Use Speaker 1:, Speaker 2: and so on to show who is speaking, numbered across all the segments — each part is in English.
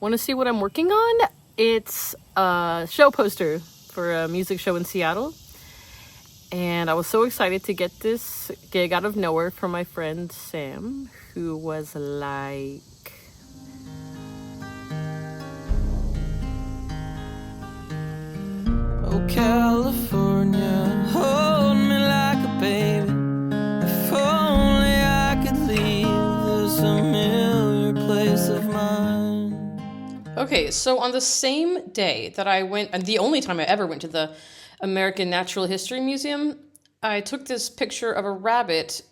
Speaker 1: Want to see what I'm working on? It's a show poster for a music show in Seattle. And I was so excited to get this gig out of nowhere from my friend Sam, who was like,
Speaker 2: oh, California, hold me like a baby. If only I could leave this familiar place of mine.
Speaker 1: Okay, so on the same day that I went, and the only time I ever went to the American Natural History Museum, I took this picture of a rabbit.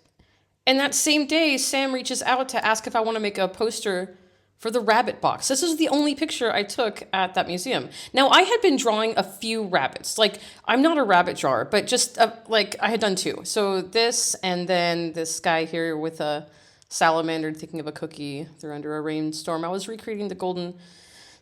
Speaker 1: And that same day, Sam reaches out to ask if I want to make a poster for the rabbit box. This is the only picture I took at that museum. Now, I had been drawing a few rabbits. Like, I'm not a rabbit drawer, but just like I had done two. So this, and then this guy here with a salamander thinking of a cookie. They're under a rainstorm. I was recreating the golden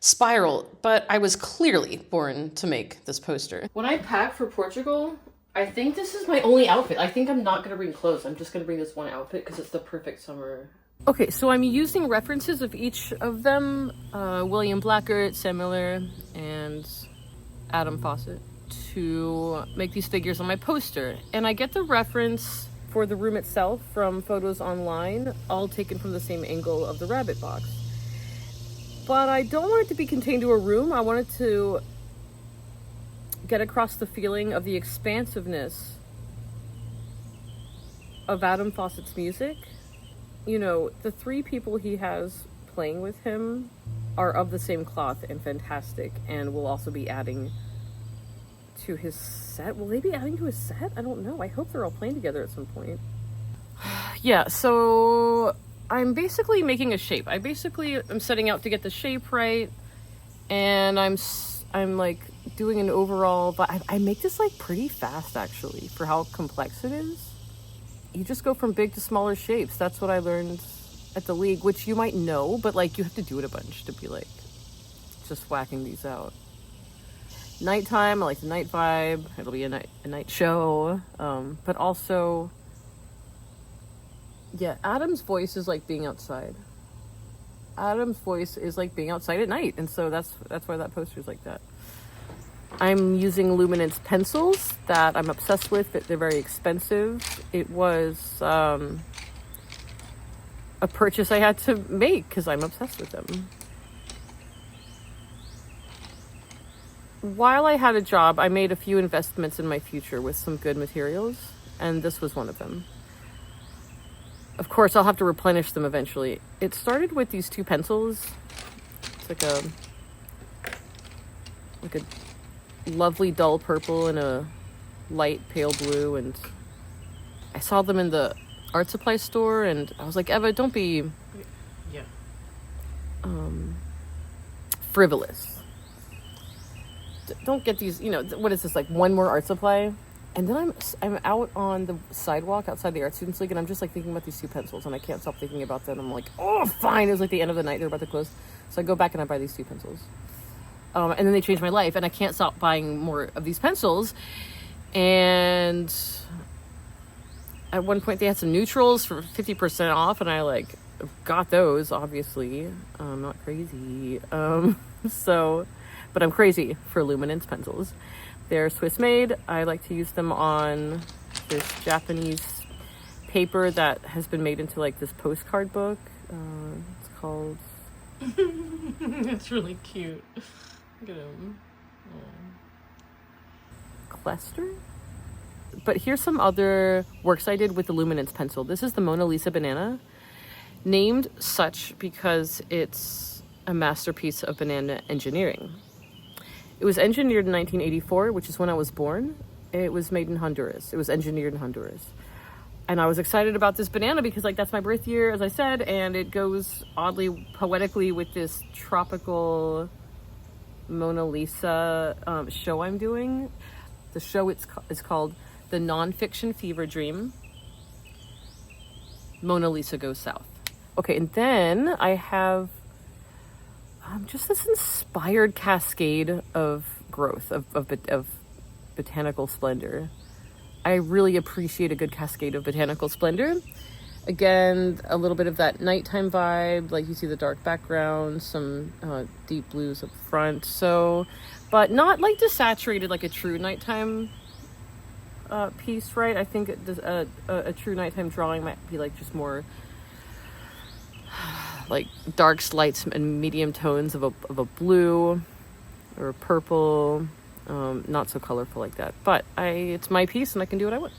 Speaker 1: spiral, but I was clearly born to make this poster. When I pack for Portugal, I think this is my only outfit. I think I'm not going to bring clothes. I'm just going to bring this one outfit because it's the perfect summer. Okay, so I'm using references of each of them, William Blackart, Sam Miller, and Adam Faucett, to make these figures on my poster. And I get the reference for the room itself from photos online, all taken from the same angle of the rabbit box. But I don't want it to be contained to a room. I want it to get across the feeling of the expansiveness of Adam Faucett's music. You know, the three people he has playing with him are of the same cloth and fantastic, and will also be adding to his set. Will they be adding to his set? I don't know. I hope they're all playing together at some point. Yeah, so I'm basically making a shape. I'm setting out to get the shape right, and I'm like doing an overall, but I make this like pretty fast actually for how complex it is. You just go from big to smaller shapes. That's what I learned at the League, which you might know, but like you have to do it a bunch to be like just whacking these out. Nighttime, I like the night vibe. It'll be a night show, but also, yeah, Adam's voice is like being outside. Adam's voice is like being outside at night, and so that's why that poster's like that. I'm using luminance pencils that I'm obsessed with. They're very expensive. It was a purchase I had to make because I'm obsessed with them. While I had a job, I made a few investments in my future with some good materials, and this was one of them. Of course, I'll have to replenish them eventually. It started with these two pencils. It's like a lovely dull purple and a light pale blue, and I saw them in the art supply store, and I was like, Eva, don't be frivolous. Don't get these, what is this, like one more art supply? And then I'm out on the sidewalk outside the Art Students League, and I'm just like thinking about these two pencils, and I can't stop thinking about them. I'm like, oh, fine. It was like the end of the night. They're about to close. So I go back and I buy these two pencils. And then they changed my life, and I can't stop buying more of these pencils. And at one point they had some neutrals for 50% off, and I like got those, obviously. I'm not crazy. But I'm crazy for luminance pencils. They're Swiss made. I like to use them on this Japanese paper that has been made into like this postcard book. It's called... It's really cute. Look at him. Cluster? But here's some other works I did with the luminance pencil. This is the Mona Lisa banana, named such because it's a masterpiece of banana engineering. It was engineered in 1984, which is when I was born. It was made in Honduras. It was engineered in Honduras. And I was excited about this banana because, like, that's my birth year, as I said, and it goes oddly poetically with this tropical Mona Lisa show I'm doing. The show is called The Nonfiction Fever Dream. Mona Lisa Goes South. Okay, and then I have just this inspired cascade of growth, of botanical splendor. I really appreciate a good cascade of botanical splendor. Again, a little bit of that nighttime vibe, like you see the dark background, some deep blues up front. So, but not like desaturated like a true nighttime piece, right? I think a true nighttime drawing might be like just more like darks, lights, and medium tones of a blue or a purple. Not so colorful like that. But it's my piece and I can do what I want.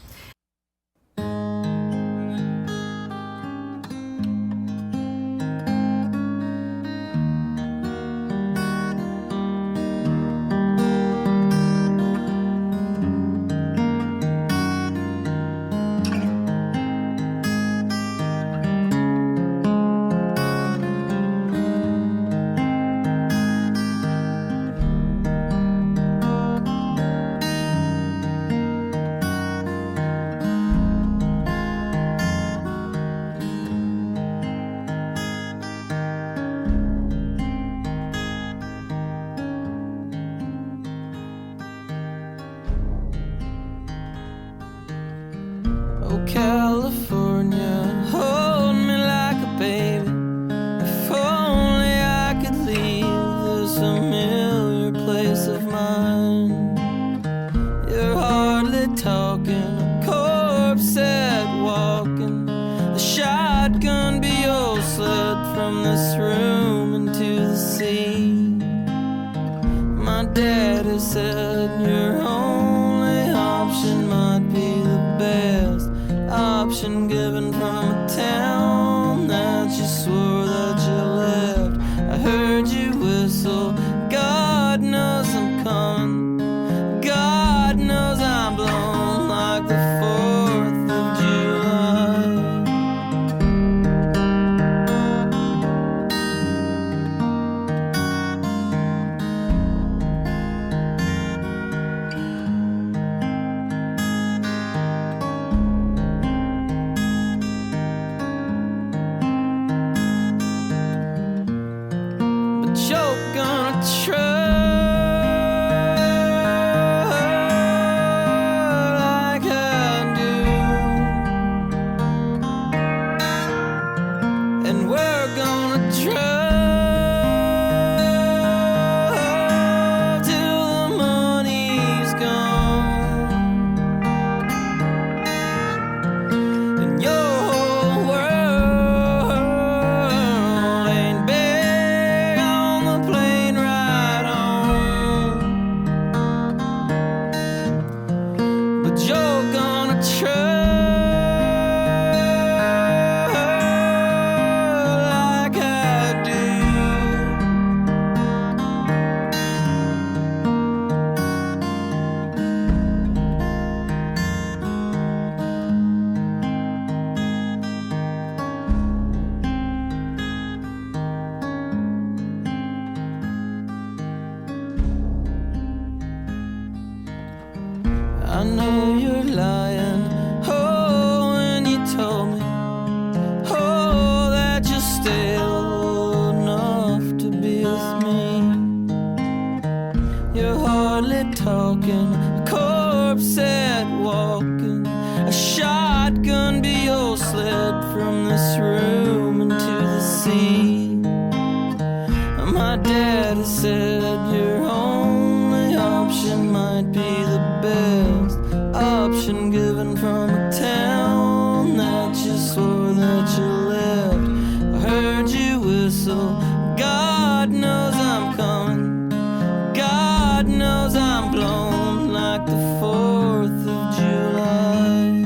Speaker 2: California, hold me like a baby. If only I could leave this familiar place of mine. You're hardly talking, a corpse set walking. A shotgun be your sled from this room into the sea. My daddy said your only option might be the best option given from a town that you swore that you left. I heard you whistle, God knows I'm coming. God knows I'm blown like the 4th of July. You're gonna try like I do, and we're gonna drive till the money's gone, and your whole world ain't big on the plane ride home. But you're gonna try like I do. I know you're lying, oh, when you told me, oh, that you're still enough to be with me. You're hardly talking, a corpse set walking. A shotgun be your sled from this room into the sea. My daddy said your only option might be the best option given from a town that you swore that you left. I heard you whistle, God knows I'm coming. God knows I'm blown like the 4th of July.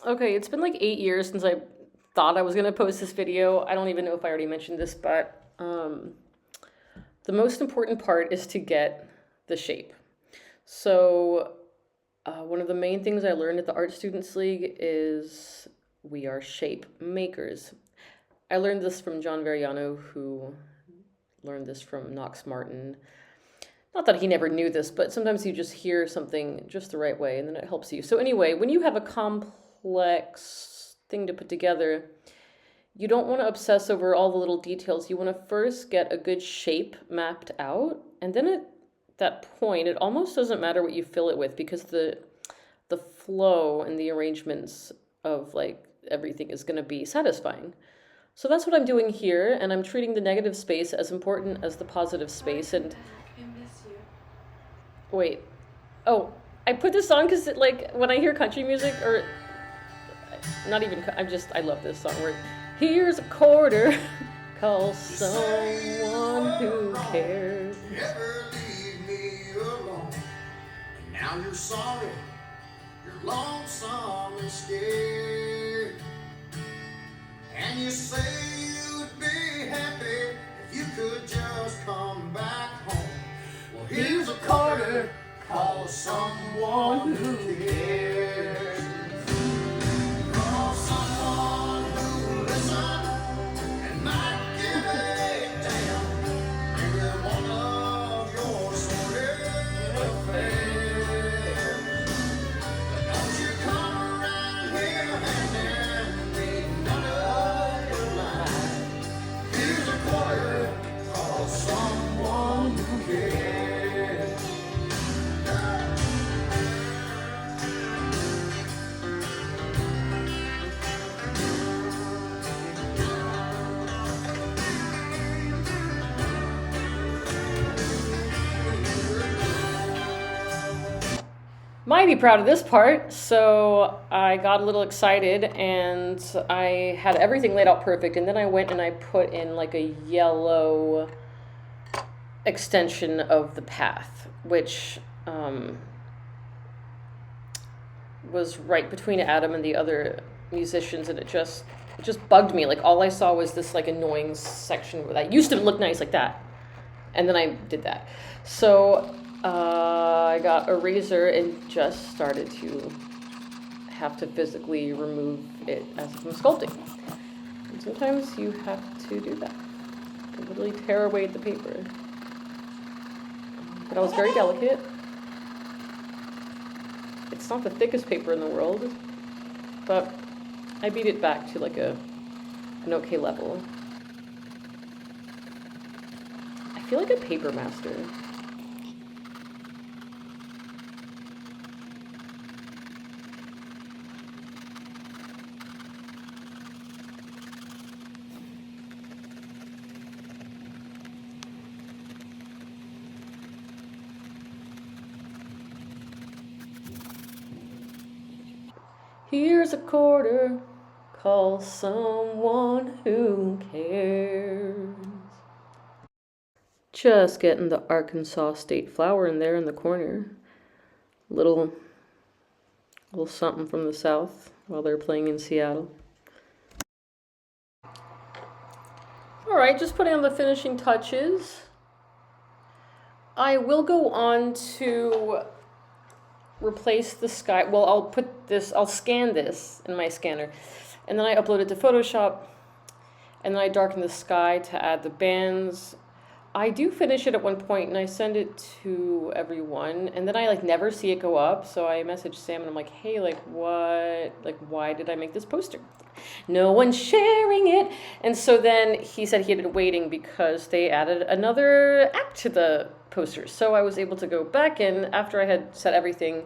Speaker 1: Okay, it's been like 8 years since I thought I was gonna post this video. I don't even know if I already mentioned this, but the most important part is to get the shape. So one of the main things I learned at the Art Students League is we are shape makers. I learned this from John Variano, who learned this from Knox Martin. Not that he never knew this, but sometimes you just hear something just the right way and then it helps you. So anyway, when you have a complex thing to put together, you don't want to obsess over all the little details. You want to first get a good shape mapped out, and then at that point, it almost doesn't matter what you fill it with, because the flow and the arrangements of like everything is going to be satisfying. So that's what I'm doing here, and I'm treating the negative space as important as the positive space. And wait, oh, I put this on because like when I hear country music, or not even, I love this song where here's a quarter, call someone who cares.
Speaker 2: Never leave me alone. And now you're sorry, you're lonesome and scared. And you say you'd be happy if you could just come back home. Well, here's a quarter, call someone who cares. Call someone who will listen and might give a damn. Maybe one of your sordid affairs. But don't you come around here handing me none of your lies. Here's a quarter, call someone who cares.
Speaker 1: Might be proud of this part. So I got a little excited and I had everything laid out perfect, and then I went and I put in like a yellow extension of the path, which was right between Adam and the other musicians, and it just bugged me. Like all I saw was this like annoying section that used to look nice like that, and then I did that. So I got a razor and just started to have to physically remove it as if I'm sculpting. And sometimes you have to do that. You literally tear away the paper. But I was very delicate. It's not the thickest paper in the world, but I beat it back to like an okay level. I feel like a paper master. Here's a quarter, call someone who cares. Just getting the Arkansas State flower in there in the corner. Little something from the South while they're playing in Seattle. All right, just putting on the finishing touches. I will go on to replace the sky. Well, I'll scan this in my scanner, and then I upload it to Photoshop, and then I darken the sky to add the bands. I do finish it at one point and I send it to everyone, and then I like never see it go up. So I message Sam and I'm like, hey, like what, like why did I make this poster? No one's sharing it. And so then he said he had been waiting because they added another act to the poster. So I was able to go back in after I had set everything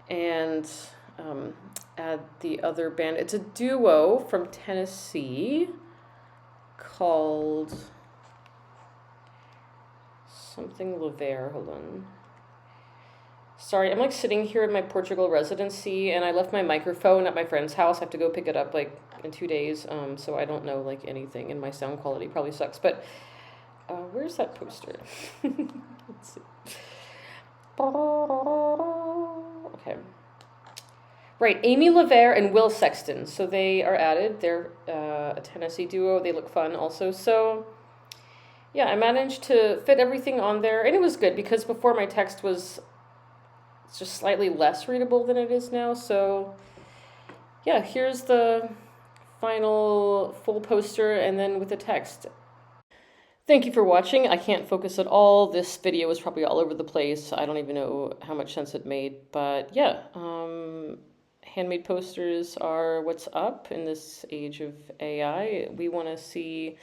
Speaker 1: and add the other band. It's a duo from Tennessee called something Lavere. Hold on. Sorry, I'm like sitting here in my Portugal residency and I left my microphone at my friend's house. I have to go pick it up like in 2 days. So I don't know like anything, and my sound quality probably sucks. But where's that poster? Let's see. Okay. Right, Amy Lavere and Will Sexton. So they are added. They're a Tennessee duo. They look fun also. So yeah, I managed to fit everything on there. And it was good because before my text was just slightly less readable than it is now. So yeah, here's the final full poster and then with the text. Thank you for watching. I can't focus at all. This video is probably all over the place. I don't even know how much sense it made. But yeah, handmade posters are what's up in this age of AI. We want to see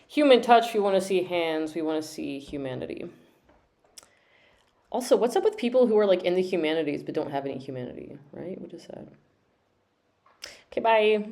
Speaker 1: human touch. We want to see hands. We want to see humanity. Also, what's up with people who are like in the humanities but don't have any humanity, right? What is that? Okay, bye.